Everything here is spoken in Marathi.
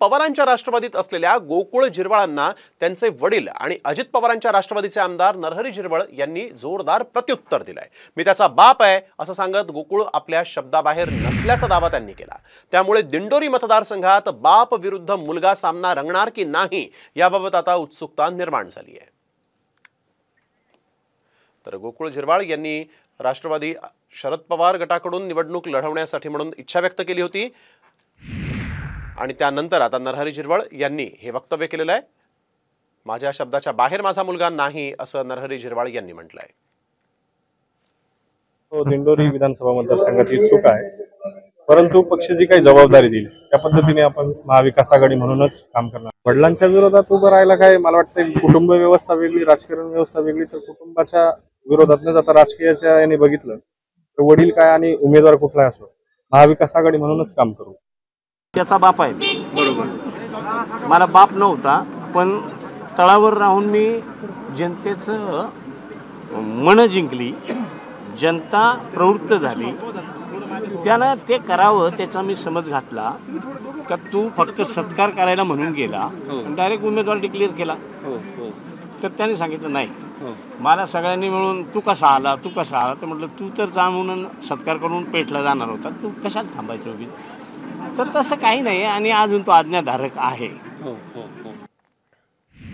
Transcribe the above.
पवारांच्या राष्ट्रवादीत असलेल्या गोकुळ झिरवाळांना त्यांचे वडील आणि अजित पवारांच्या राष्ट्रवादीचे आमदार नरहरी झिरवळ यांनी जोरदार प्रत्युत्तर दिलंय। मी त्याचा बाप आहे असं सांगत गोकुळ आपल्या शब्दाबाहेर नसल्याचा दावा त्यांनी केला। त्यामुळे दिंडोरी मतदारसंघात बाप विरुद्ध मुलगा सामना रंगणार की नाही याबाबत आता उत्सुकता निर्माण झाली आहे। तर गोकुळ झिरवाळ यांनी राष्ट्रवादी शरद पवार गटाकडून निवडणूक लढवण्यासाठी म्हणून इच्छा व्यक्त केली होती आणि त्यानंतर आता नरहरी झिरवळ यांनी हे वक्तव्य केलेलं आहे। माझ्या शब्दाच्या बाहेर माझा मुलगा नाही असं नरहरी झिरवळ यांनी म्हटलंय। तो दिंडोरी विधानसभा मतदारसंघात इच्छुक आहे, परंतु पक्ष जी काही जबाबदारी दिली त्या पद्धतीने आपण महाविकास आघाडी म्हणूनच काम करणार। वडिलांच्या विरोधात उभं राहायला काय मला वाटतं कुटुंब व्यवस्था वेगळी, राजकारण व्यवस्था वेगळी, तर कुटुंबाच्या विरोधातच आता राजकीयाच्या याने बघितलं तर वडील काय आणि उमेदवार कुठला असो महाविकास आघाडी म्हणूनच काम करू। त्याचा बाप आहे बरोबर, मला बाप नव्हता पण तळावर राहून मी जनतेचं मन जिंकली, जनता प्रवृत्त झाली, त्यानं ते करावं त्याचा मी समज घातला का तू फक्त सत्कार करायला म्हणून गेला आणि डायरेक्ट उमेदवार डिक्लेअर केला। तर त्याने सांगितलं नाही मला सगळ्यांनी मिळून तू कसा आला तर म्हटलं तू तर जा म्हणून सत्कार करून पेटला जाणार होता, तू कशाला थांबायचं उभी। तर तसं काही नाही आणि अजून तो आज्ञाधारक आहे।